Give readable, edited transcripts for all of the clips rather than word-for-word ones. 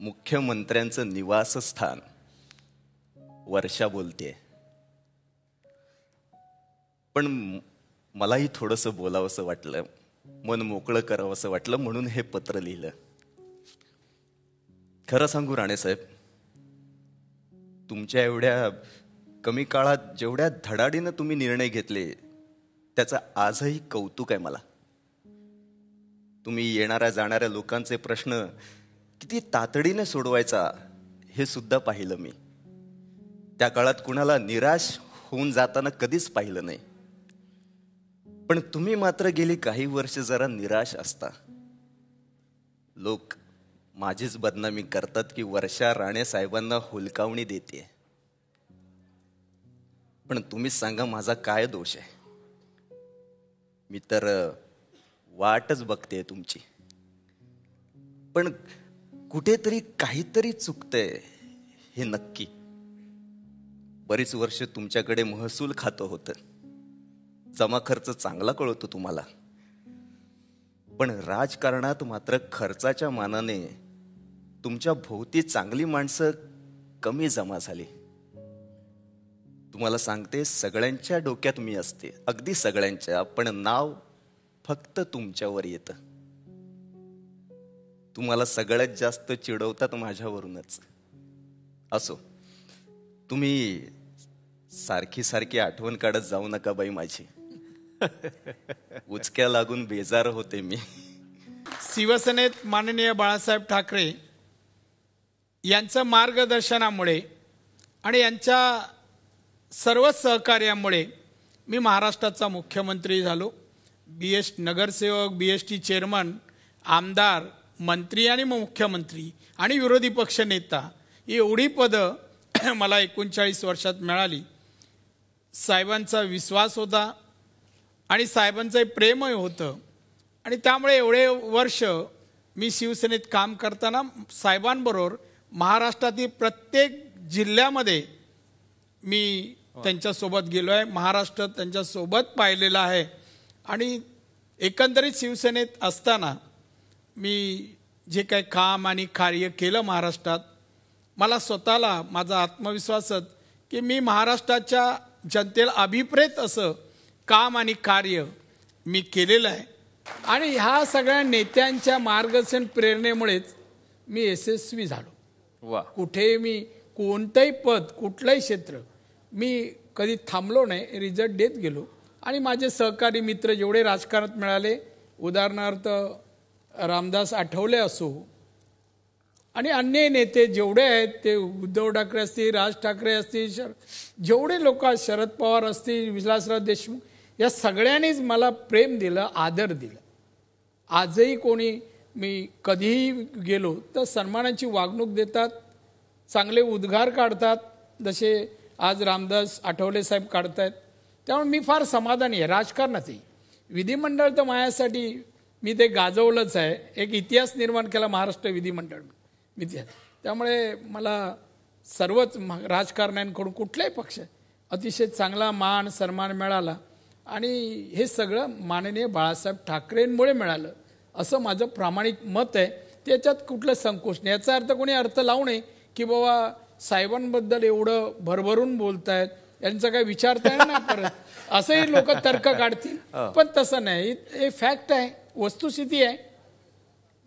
मुख्यमंत्र्यांचं निवासस्थान वर्षा बोलते, पण मलाही थोडंसं बोलावंसं वाटलं, मन मोकळं करावंसं वाटलं, म्हणून हे पत्र लिहिलं. खरं सांगू राणेसाहेब, तुमच्या एवढ्या कमी काळात जेवढ्या धडाडीनं तुम्ही निर्णय घेतले त्याचं आजही कौतुक आहे मला. तुम्ही येणाऱ्या जाणाऱ्या लोकांचे प्रश्न किती तातडीने सोडवायचा हे सुद्धा पाहिलं मी. त्या काळात कुणाला निराश होऊन जाताना कधीच पाहिलं नाही. पण तुम्ही मात्र गेली काही वर्ष जरा निराश असता. लोक माझीच बदनामी करतात की वर्षा राणे साहेबांना हुलकावणी देते. पण तुम्हीच सांगा माझा काय दोष आहे? मी तर वाटच बघते तुमची, पण कुठेतरी काहीतरी चुकतंय हे नक्की. बरीच वर्ष तुमच्याकडे महसूल खातं होतं, जमा खर्च चांगला कळतो तुम्हाला, पण राजकारणात मात्र खर्चाच्या मानाने तुमच्या भोवती चांगली माणसं कमी जमा झाली. तुम्हाला सांगते, सगळ्यांच्या डोक्यात मी असते, अगदी सगळ्यांच्या, पण नाव फक्त तुमच्यावर येतं. तुम्हाला सगळ्यात जास्त चिडवतात माझ्यावरूनच. असो, तुम्ही सारखी सारखी आठवण काढत जाऊ नका बाई माझी. उचक्या लागून बेजार होते मी. शिवसेनेत माननीय बाळासाहेब ठाकरे यांच्या मार्गदर्शनामुळे आणि यांच्या सर्व सहकार्यामुळे मी महाराष्ट्राचा मुख्यमंत्री झालो. नगरसेवक, BST चेअरमन, आमदार, मंत्री आणि मुख्यमंत्री आणि विरोधी पक्ष नेता ही एवढी पदं मला 39 वर्षात मिळाली. साहेबांचा विश्वास होता आणि साहेबांचं प्रेमही होतं, आणि त्यामुळे एवढे वर्ष मी शिवसेनेत काम करताना साहेबांबरोबर महाराष्ट्रातील प्रत्येक जिल्ह्यामध्ये मी त्यांच्यासोबत गेलो आहे. महाराष्ट्र त्यांच्यासोबत पाहिलेला आहे. आणि एकंदरीत शिवसेनेत असताना मी जे काही काम आणि कार्य केलं महाराष्ट्रात, मला स्वतःला माझा आत्मविश्वासच की मी महाराष्ट्राच्या जनतेला अभिप्रेत असं काम आणि कार्य मी केलेलं आहे. आणि ह्या सगळ्या नेत्यांच्या मार्गदर्शन प्रेरणेमुळेच मी यशस्वी झालो. वा. कुठेही मी कोणतंही पद, कुठलंही क्षेत्र मी कधी थांबलो नाही, रिझल्ट देत गेलो. आणि माझे सहकारी मित्र जेवढे राजकारणात मिळाले, उदाहरणार्थ रामदास आठवले असो आणि अन्य नेते जेवढे आहेत, ते उद्धव ठाकरे असतील, राज ठाकरे असतील, जेवढे लोक, शरद पवार असतील, विलासराव देशमुख, या सगळ्यांनीच मला प्रेम दिलं, आदर दिला. आजही कोणी मी कधीही गेलो तर सन्मानाची वागणूक देतात, चांगले उद्गार काढतात, जसे आज रामदास आठवले साहेब काढतायत. त्यामुळे मी फार समाधानी आहे. राजकारणातही विधिमंडळ तर माझ्यासाठी मी ते गाजवलंच आहे. एक इतिहास निर्माण केला महाराष्ट्र विधिमंडळ इतिहास. त्यामुळे मला सर्वच राजकारण्यांकडून कुठल्याही पक्ष अतिशय चांगला मान सन्मान मिळाला, आणि हे सगळं माननीय बाळासाहेब ठाकरेंमुळे मिळालं असं माझं प्रामाणिक मत आहे. त्याच्यात कुठलं संकोच नाही. याचा अर्थ कोणी अर्थ लावू नये की बाबा साहेबांबद्दल एवढं भरभरून बोलतायत, यांचा काय विचारताय ना परत, असंही लोक तर्क काढतील. पण तसं नाही, हे फॅक्ट आहे, वस्तुस्थिती आहे.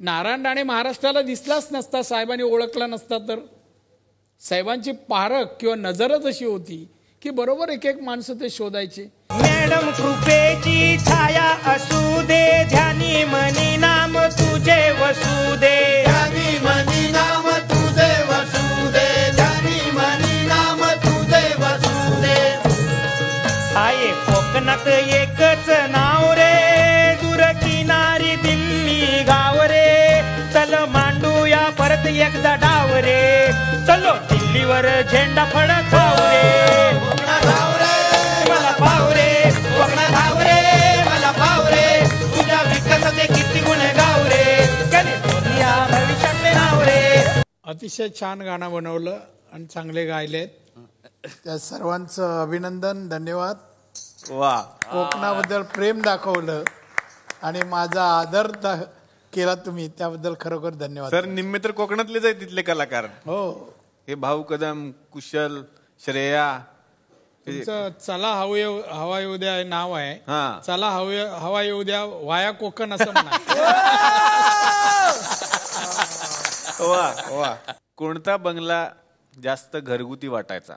नारायण राणे महाराष्ट्राला दिसलाच नसता, साहेबांनी ओळखला नसता तर. साहेबांची पारख किंवा नजरच अशी होती की बरोबर एक एक माणसं ते शोधायचे. मॅडम कृपेची छाया असू दे, ध्यानी मनी नाम तुझे वसू दे, ध्यानी मनी नाम तुझे वसू दे, ध्यानी मनी नाम तुझे वसू दे. आहे कोकणात एकच नाव रे, दूर किनारी दिल्ली गाव रे, चल मांडूया परत एकदा डाव रे, चलो दिल्लीवर झेंडा फडकाव रे, मला पाव रे, कोकणा धाव रे, मला पाव रे, तुझ्या विकासाचे किती गुण गाव रे, कॅलिफोर्निया भविष्यातले नाव रे. अतिशय छान गाणं बनवलं आणि चांगले गायलेत. त्या सर्वांचं अभिनंदन, धन्यवाद. वा. कोकणाबद्दल प्रेम दाखवलं आणि माझा आदर केला तुम्ही, त्याबद्दल खरोखर धन्यवाद. सर निम्मे तर कोकणातलेच आहेत तिथले कलाकार. हो, हे भाऊ कदम, कुशल, श्रेया. तुमचं चला हवा येऊ द्या हे नाव आहे. हा. चला हवा येऊ द्या वाया कोकण असं म्हणा. वा वा. कोणता बंगला जास्त घरगुती वाटायचा,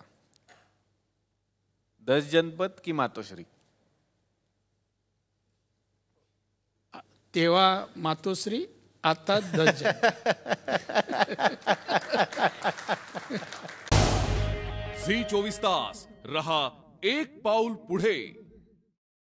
10 जनपद की मातोश्री? तेव्हा मातोश्री, आता 10 झी 24 तास रहा एक पाऊल पुढे.